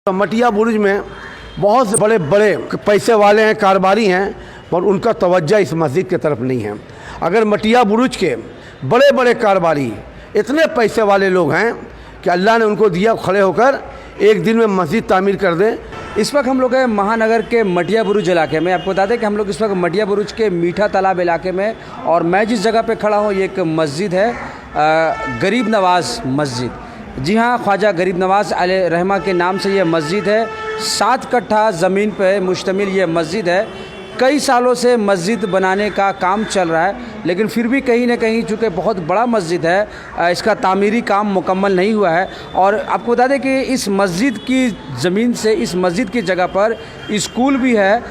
मटिया बुर्ज में बहुत से बड़े बड़े पैसे वाले हैं, कारोबारी हैं, पर उनका तवज्जो इस मस्जिद की तरफ नहीं है। अगर मटिया बुर्ज के बड़े बड़े कारोबारी इतने पैसे वाले लोग हैं कि अल्लाह ने उनको दिया खड़े होकर एक दिन में मस्जिद तामीर कर दें। इस वक्त हम लोग हैं महानगर के मटिया बुरुज इलाके में। आपको बता दें कि हम लोग इस वक्त मटिया बुरुज के मीठा तालाब इलाके में, और मैं जिस जगह पे खड़ा हूँ ये एक मस्जिद है, गरीब नवाज़ मस्जिद। जी हाँ, ख्वाजा गरीब नवाज़ अलैहि रहमा के नाम से ये मस्जिद है। 7 कट्ठा ज़मीन पर मुश्तमिल ये मस्जिद है। कई सालों से मस्जिद बनाने का काम चल रहा है, लेकिन फिर भी कहीं ना कहीं चूँकि बहुत बड़ा मस्जिद है, इसका तामीरी काम मुकम्मल नहीं हुआ है। और आपको बता दें कि इस मस्जिद की ज़मीन से, इस मस्जिद की जगह पर स्कूल भी है,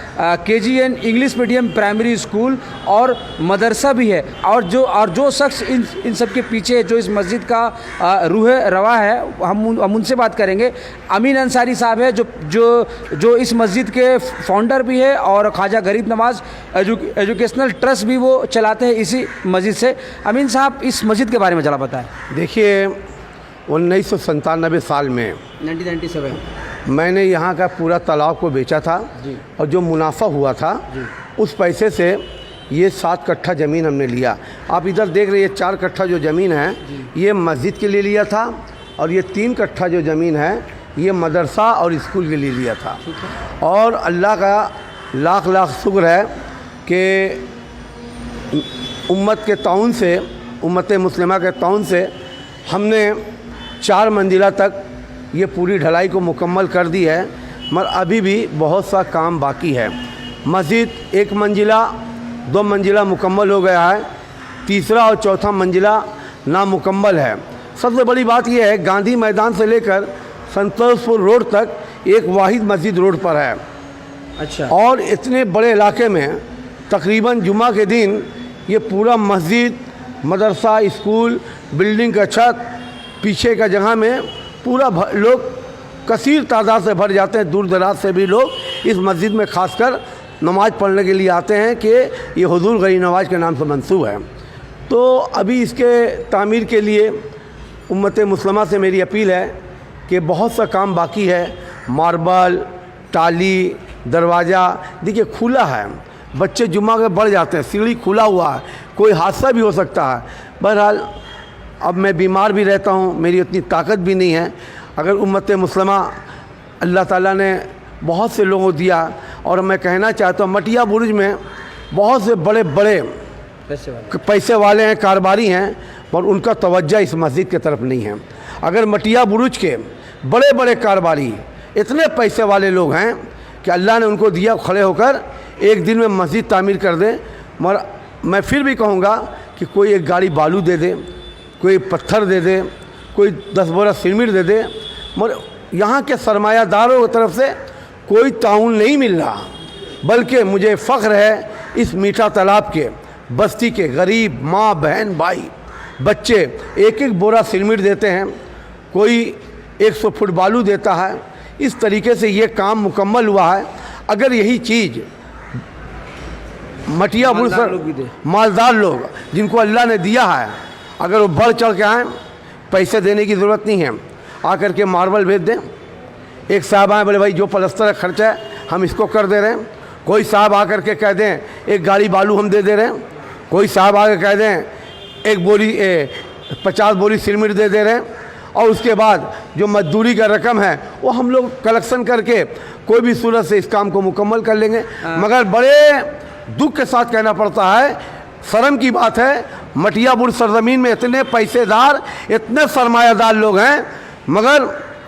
KGN English medium primary school, और मदरसा भी है। और जो शख्स इन सब के पीछे, जो इस मस्जिद का रूह रवा है, हम उनसे बात करेंगे। अमीन अंसारी साहब है जो इस मस्जिद के फाउंडर भी है, और ख्वाजा गरीब नवाज़ एजुकेशनल ट्रस्ट भी वो चलाते हैं इसी मस्जिद से। अमीन साहब, इस मस्जिद के बारे में ज़रा बताएं। देखिए, 1997 साल में 1997 मैंने यहाँ का पूरा तालाब को बेचा था, और जो मुनाफा हुआ था उस पैसे से ये 7 कट्ठा ज़मीन हमने लिया। आप इधर देख रहे हैं, ये 4 कट्ठा जो ज़मीन है ये मस्जिद के लिए लिया था, और ये 3 कट्ठा जो ज़मीन है ये मदरसा और स्कूल के लिए लिया था। और अल्लाह का लाख लाख शुक्र है कि उम्मत के ताउन से, उम्मत मुस्लिमा के ताउन से हमने 4 मंजिला तक ये पूरी ढलाई को मुकम्मल कर दी है, मगर अभी भी बहुत सा काम बाकी है। मस्जिद 1 मंजिला 2 मंजिला मुकम्मल हो गया है, तीसरा और चौथा मंजिला नामुकम्मल है। सबसे बड़ी बात यह है, गांधी मैदान से लेकर संतोषपुर रोड तक एक वाहिद मस्जिद रोड पर है। अच्छा। और इतने बड़े इलाके में तकरीबन जुमा के दिन ये पूरा मस्जिद, मदरसा, स्कूल, बिल्डिंग का छत, पीछे का जगह में पूरा लोग कसीर तादाद से भर जाते हैं। दूर दराज से भी लोग इस मस्जिद में खासकर नमाज़ पढ़ने के लिए आते हैं कि ये हुजूर गरीब नवाज़ के नाम से मंसूब है। तो अभी इसके तामीर के लिए उम्मत मुस्लिमा से मेरी अपील है कि बहुत सा काम बाकी है। मार्बल, टाली, दरवाज़ा देखिए खुला है, बच्चे जुम्मा के बढ़ जाते हैं, सीढ़ी खुला हुआ है, कोई हादसा भी हो सकता है। बहरहाल अब मैं बीमार भी रहता हूँ, मेरी उतनी ताकत भी नहीं है। अगर उम्मत मुस्लिमा, अल्लाह ताला ने बहुत से लोगों को दिया, और मैं कहना चाहता हूँ मटिया बुर्ज में बहुत से बड़े बड़े पैसे वाले हैं, कारोबारी हैं, पर उनका तवज्जो इस मस्जिद की तरफ नहीं है। अगर मटिया बुर्ज के बड़े बड़े कारोबारी इतने पैसे वाले लोग हैं कि अल्लाह ने उनको दिया खड़े होकर एक दिन में मस्जिद तामीर कर दें, मगर मैं फिर भी कहूँगा कि कोई एक गाड़ी बालू दे दे, कोई पत्थर दे दे, कोई 10 बोरा सीमेंट दे दे, मगर यहाँ के सरमायादारों की तरफ से कोई ताउन नहीं मिल रहा। बल्कि मुझे फ़ख्र है इस मीठा तालाब के बस्ती के गरीब माँ, बहन, भाई, बच्चे 1-1 बोरा सीमेंट देते हैं, कोई 100 फुट बालू देता है। इस तरीके से ये काम मुकम्मल हुआ है। अगर यही चीज़ मटिया बुर्ज पर मालदार लोग जिनको अल्लाह ने दिया है, अगर वो बढ़ चढ़ के आएँ, पैसे देने की ज़रूरत नहीं है, आकर के मार्बल भेज दें। एक साहब आए, बोले भाई जो पलस्तर का खर्चा है हम इसको कर दे रहे हैं। कोई साहब आकर के कह दें एक गाड़ी बालू हम दे दे रहे हैं। कोई साहब आकर कह दें 50 बोरी सीमेंट दे दे रहे हैं। और उसके बाद जो मजदूरी का रकम है वो हम लोग कलेक्शन करके कोई भी सूरत से इस काम को मुकम्मल कर लेंगे। मगर बड़े दुख के साथ कहना पड़ता है, शर्म की बात है, मटिया बुर्ज सरजमीन में इतने पैसेदार, इतने सरमायादार लोग हैं, मगर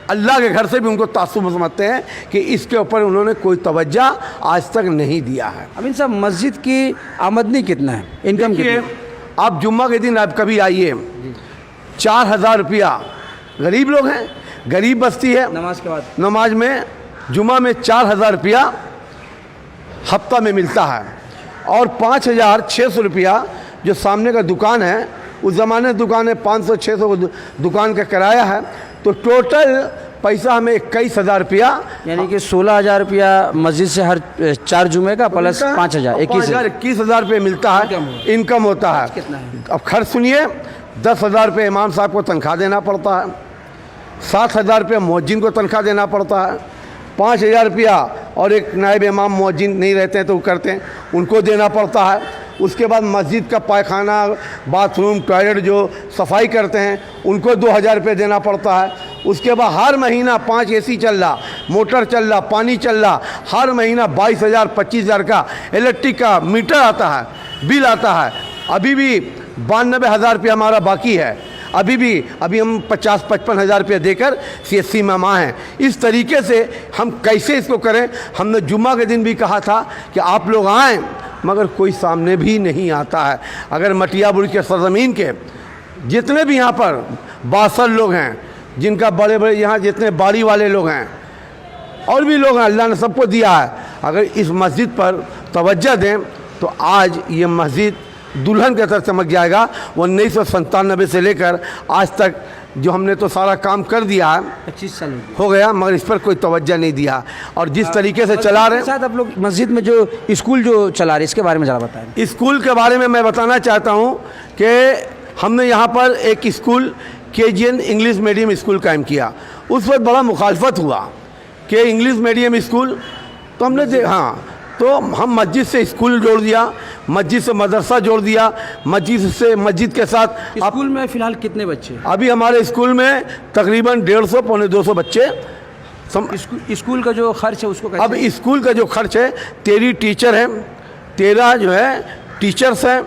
अल्लाह के घर से भी उनको तासुब समझते हैं कि इसके ऊपर उन्होंने कोई तवज्जो आज तक नहीं दिया है। अमीन साहब, मस्जिद की आमदनी कितना है, इनकम कितना है? आप जुम्मा के दिन आप कभी आइए, 4000 रुपया, गरीब लोग हैं, गरीब बस्ती है, नमाज के बाद, नमाज में जुमा में 4000 रुपया हफ्ता में मिलता है। और 5600 रुपया जो सामने का दुकान है, उस ज़माने दुकान है 500-600 दुकान का किराया है, तो टोटल पैसा हमें 21,000 रुपया, यानी कि 16,000 रुपया मस्जिद से हर 4 जुमे का, प्लस 5,000 21,000 रुपये मिलता है, इनकम होता है। कितना है? अब खर्च सुनिए, 10,000 रुपये इमाम साहब को तनख्वाह देना पड़ता है, 7,000 रुपये मुअज्जिन को तनख्वाह देना पड़ता है, 5,000 रुपया और एक नायब इमाम मुअज्जिन नहीं रहते हैं तो वो करते हैं, उनको देना पड़ता है। उसके बाद मस्जिद का पायखाना, बाथरूम, टॉयलेट जो सफाई करते हैं उनको 2,000 रुपये देना पड़ता है। उसके बाद हर महीना 5 AC चल रहा, मोटर चल रहा, पानी चल रहा, हर महीना 22,000 25,000 का इलेक्ट्रिक का मीटर आता है, बिल आता है। अभी भी 92,000 रुपया हमारा बाकी है। अभी हम 50-55 हज़ार रुपये देकर CSC में माँ हैं। इस तरीके से हम कैसे इसको करें? हमने जुम्मा के दिन भी कहा था कि आप लोग आएँ, मगर कोई सामने भी नहीं आता है। अगर मटिया बुरुज के सरजमीन के जितने भी यहाँ पर 62 लोग हैं, जिनका बड़े बड़े यहाँ जितने बाड़ी वाले लोग हैं और भी लोग हैं, अल्लाह ने सबको दिया है, अगर इस मस्जिद पर तवज्जो दें तो आज ये मस्जिद दुल्हन की तरह चमक जाएगा। 1997 से लेकर आज तक जो हमने तो सारा काम कर दिया है, 25 साल हो गया, मगर इस पर कोई तवज्जो नहीं दिया। और जिस तरीके से चला रहे हैं, साथ आप लोग मस्जिद में जो स्कूल जो चला रहे इसके बारे में ज़रा बताएं। स्कूल के बारे में मैं बताना चाहता हूँ कि हमने यहाँ पर एक school KGN English medium school कायम किया। उस वक्त बड़ा मुखालफत हुआ कि इंग्लिश मीडियम स्कूल, तो हमने तो हम मस्जिद से स्कूल जोड़ दिया, मस्जिद से मदरसा जोड़ दिया, मस्जिद के साथ। स्कूल में फ़िलहाल कितने बच्चे? अभी हमारे स्कूल में तकरीबन 150 पौने 200 बच्चे। स्कूल का जो खर्च है उसको कैसे? अब स्कूल का जो खर्च है, 13 टीचर हैं, 13 जो है टीचर्स हैं,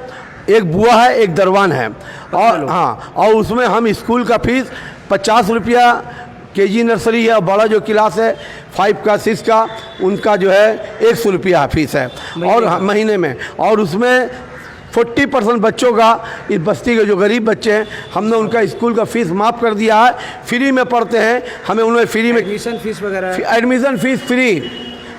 एक बुआ है, एक दरवान है, और उसमें हम स्कूल का फीस 50 रुपया KG नर्सरी है, और बड़ा जो क्लास है 5 का 6 का, उनका जो है 100 रुपया फीस है और महीने में। और उसमें 40% बच्चों का, इस बस्ती के जो गरीब बच्चे हैं, हमने उनका स्कूल का फ़ीस माफ़ कर दिया है, फ्री में पढ़ते हैं। हमें उन्हें फ्री में एडमिशन फ़ीस वगैरह, एडमिशन फ़ीस फ्री,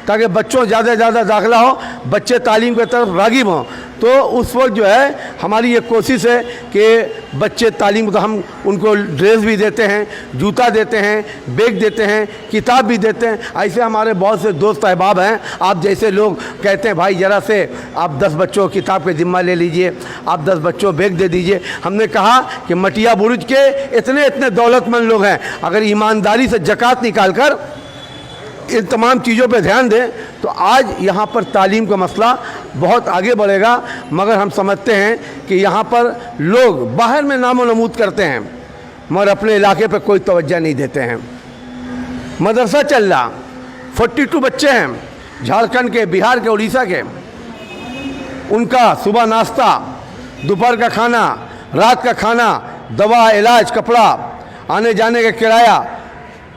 ताकि बच्चों ज़्यादा से ज़्यादा दाखिला हो, बच्चे तालीम की तरफ राग़िब हों। तो उस वक्त जो है हमारी ये कोशिश है कि बच्चे तालीम, तो हम उनको ड्रेस भी देते हैं, जूता देते हैं, बैग देते हैं, किताब भी देते हैं। ऐसे हमारे बहुत से दोस्त अहबाब हैं, आप जैसे लोग कहते हैं भाई ज़रा से आप 10 बच्चों को किताब के ज़िम्मा ले लीजिए, आप 10 बच्चों बैग दे दीजिए। हमने कहा कि मटिया बुरुज के इतने इतने दौलतमंद लोग हैं, अगर ईमानदारी से ज़कात निकाल कर इन तमाम चीज़ों पे ध्यान दें तो आज यहाँ पर तालीम का मसला बहुत आगे बढ़ेगा। मगर हम समझते हैं कि यहाँ पर लोग बाहर में नामो नमूद करते हैं, मगर अपने इलाके पे कोई तवज्जो नहीं देते हैं। मदरसा चल रहा, 42 बच्चे हैं झारखंड के, बिहार के, उड़ीसा के। उनका सुबह नाश्ता, दोपहर का खाना, रात का खाना, दवा, इलाज, कपड़ा, आने जाने का किराया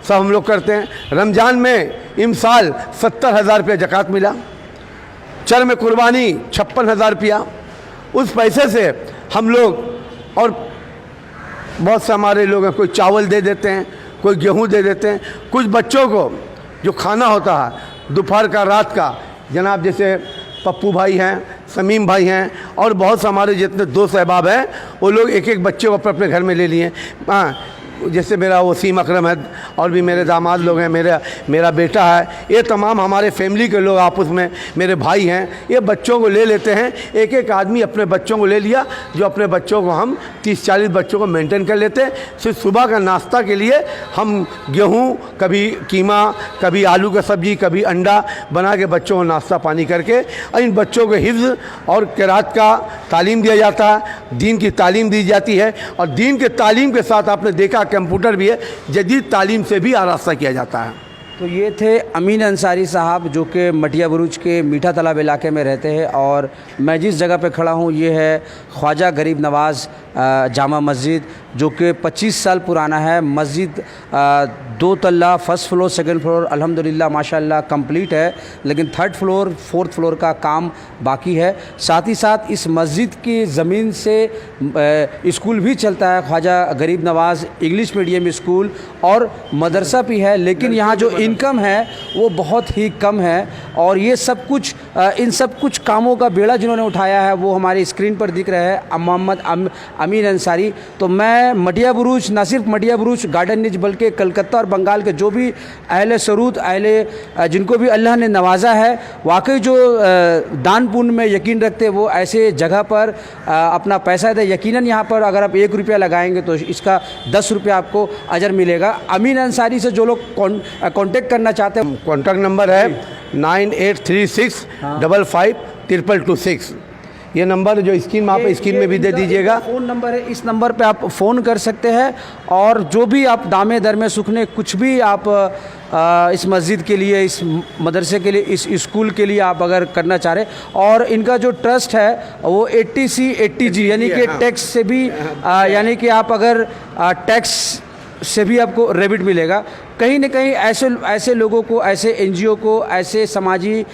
सब हम लोग करते हैं। रमज़ान में इमसाल 70,000 रुपया ज़कात मिला, चर में कुर्बानी 56,000 रुपया। उस पैसे से हम लोग, और बहुत से हमारे लोग हैं, कोई चावल दे देते हैं, कोई गेहूं दे देते हैं। कुछ बच्चों को जो खाना होता है दोपहर का, रात का, जनाब जैसे पप्पू भाई हैं, समीम भाई हैं, और बहुत से हमारे जितने दोस्त अहबाब हैं, वो लोग एक एक बच्चे को अपने घर में ले लिए। जैसे मेरा वसीम अकरम है, और भी मेरे दामाद लोग हैं, मेरा बेटा है, ये तमाम हमारे फैमिली के लोग आपस में, मेरे भाई हैं, ये बच्चों को ले लेते हैं। एक एक आदमी अपने बच्चों को ले लिया, जो अपने बच्चों को हम 30-40 बच्चों को मेंटेन कर लेते हैं। सिर्फ सुबह का नाश्ता के लिए हम गेहूं, कभी कीमा, कभी आलू का सब्ज़ी, कभी अंडा बना के बच्चों को नाश्ता पानी करके, और इन बच्चों को हिफ्ज़ और क़िराअत का तालीम दिया जाता है, दीन की तालीम दी जाती है। और दीन के तालीम के साथ आपने देखा कंप्यूटर भी है, जदीद तालीम से भी आरास्ता किया जाता है। तो ये थे अमीन अंसारी साहब, जो कि मटिया बुरुज के मीठा तालाब इलाके में रहते हैं। और मैं जिस जगह पे खड़ा हूँ ये है ख्वाजा गरीब नवाज़ जामा मस्जिद, जो कि 25 साल पुराना है। मस्जिद 2 तल्ला, फर्स्ट फ्लोर, सेकंड फ्लोर अल्हम्दुलिल्लाह माशाल्लाह कंप्लीट है, लेकिन 3rd फ्लोर 4th फ्लोर का काम बाकी है। साथ ही साथ इस मस्जिद की ज़मीन से स्कूल भी चलता है, ख्वाजा गरीब नवाज़ इंग्लिश मीडियम स्कूल, और मदरसा भी है। लेकिन यहाँ जो इनकम है वो बहुत ही कम है, और ये सब कुछ इन सब कुछ कामों का बेड़ा जिन्होंने उठाया है वो हमारी स्क्रीन पर दिख रहे हैं, मोहम्मद अमीन अंसारी। तो मैं मटिया बुरुज, ना सिर्फ मटिया बुरुज गार्डन निज बल्कि कलकत्ता और बंगाल के जो भी अहले सरूद, अहले जिनको भी अल्लाह ने नवाजा है, वाकई जो दान पुण्य में यकीन रखते हैं वो ऐसे जगह पर अपना पैसा दे। यकीनन यहाँ पर अगर आप 1 रुपया लगाएंगे तो इसका 10 रुपया आपको अजर मिलेगा। अमीन अंसारी से जो लोग कांटेक्ट करना चाहते हैं, कॉन्टैक्ट नंबर है 9836552226। ये नंबर जो स्क्रीन में आप स्क्रीन में भी दे दीजिएगा। फ़ोन नंबर है, इस नंबर पे आप फ़ोन कर सकते हैं और जो भी आप दामे दरमे सुखने कुछ भी आप इस मस्जिद के लिए, इस मदरसे के लिए, इस स्कूल के लिए आप अगर करना चाह रहे। और इनका जो ट्रस्ट है वो 80C 80G यानी कि टैक्स से भी यानी कि आप अगर टैक्स से भी आपको रेबिट मिलेगा। कहीं ना कहीं ऐसे लोगों को, ऐसे NGO को, ऐसे समाजी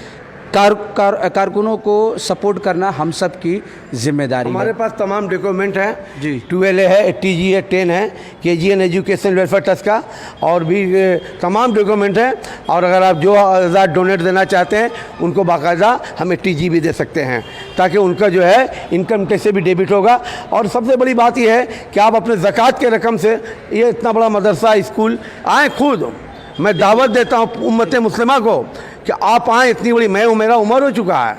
कारकुनों को सपोर्ट करना हम सब की जिम्मेदारी है। हमारे पास तमाम डॉक्यूमेंट हैं जी। 12A है, 80G है, 10 है, KGN एजुकेशन वेलफेयर ट्रस्ट का, और भी तमाम डॉक्यूमेंट हैं। और अगर आप जो आज़ाद डोनेट देना चाहते हैं उनको बाकायदा हम 80G भी दे सकते हैं, ताकि उनका जो है इनकम टैक्स से भी डेबिट होगा। और सबसे बड़ी बात यह है कि आप अपने ज़कात के रकम से ये इतना बड़ा मदरसा स्कूल आएँ। खुद मैं दावत देता हूँ उम्मत मुस्लिमा को कि आप आएँ, इतनी बड़ी मेरा उम्र हो चुका है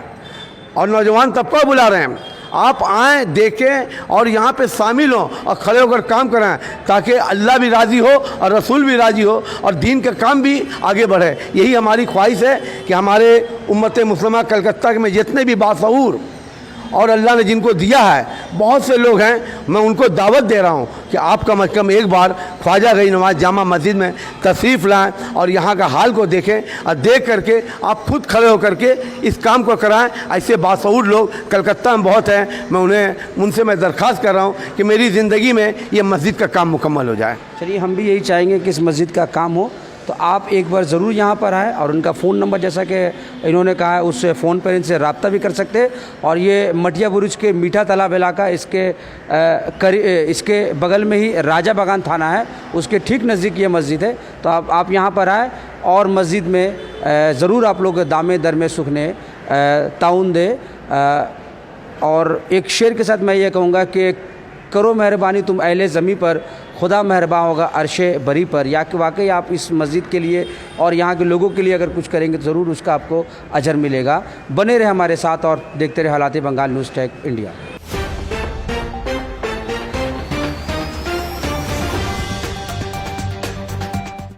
और नौजवान तबका बुला रहे हैं, आप आएँ, देखें और यहाँ पे शामिल हों और खड़े होकर काम कराएं, ताकि अल्लाह भी राज़ी हो और रसूल भी राज़ी हो और दीन का काम भी आगे बढ़े। यही हमारी ख्वाहिश है कि हमारे उम्मत मुस्लिमा कलकत्ता में जितने भी बाशऊर और अल्लाह ने जिनको दिया है, बहुत से लोग हैं, मैं उनको दावत दे रहा हूँ कि आप कम अज़ कम एक बार ख्वाजा गरीब नवाज़ जामा मस्जिद में तशरीफ़ लाएँ और यहाँ का हाल को देखें और देख करके आप खुद खड़े होकर के इस काम को कराएं। ऐसे बाशऊर लोग कलकत्ता में बहुत हैं, उनसे मैं दरख्वास्त कर रहा हूँ कि मेरी ज़िंदगी में ये मस्जिद का काम मुकम्मल हो जाए। चलिए, हम भी यही चाहेंगे कि इस मस्जिद का काम हो, तो आप एक बार ज़रूर यहाँ पर आएँ और उनका फ़ोन नंबर जैसा कि इन्होंने कहा है उस फ़ोन पर इनसे रब्ता भी कर सकते हैं। और ये मटिया बुरुज के मीठा तालाब इलाका, इसके बगल में ही राजा बागान थाना है, उसके ठीक नज़दीक ये मस्जिद है। तो आप यहाँ पर आएँ और मस्जिद में ज़रूर आप लोग दामे दरमे सुखने ताउन दे। और एक शेर के साथ मैं ये कहूँगा कि करो मेहरबानी तुम अहले ज़मी पर, खुदा मेहरबान होगा अर्शे बरी पर। या कि वाकई आप इस मस्जिद के लिए और यहाँ के लोगों के लिए अगर कुछ करेंगे तो ज़रूर उसका आपको अजर मिलेगा। बने रहे हमारे साथ और देखते रहे हालात बंगाल न्यूज़ टेक इंडिया।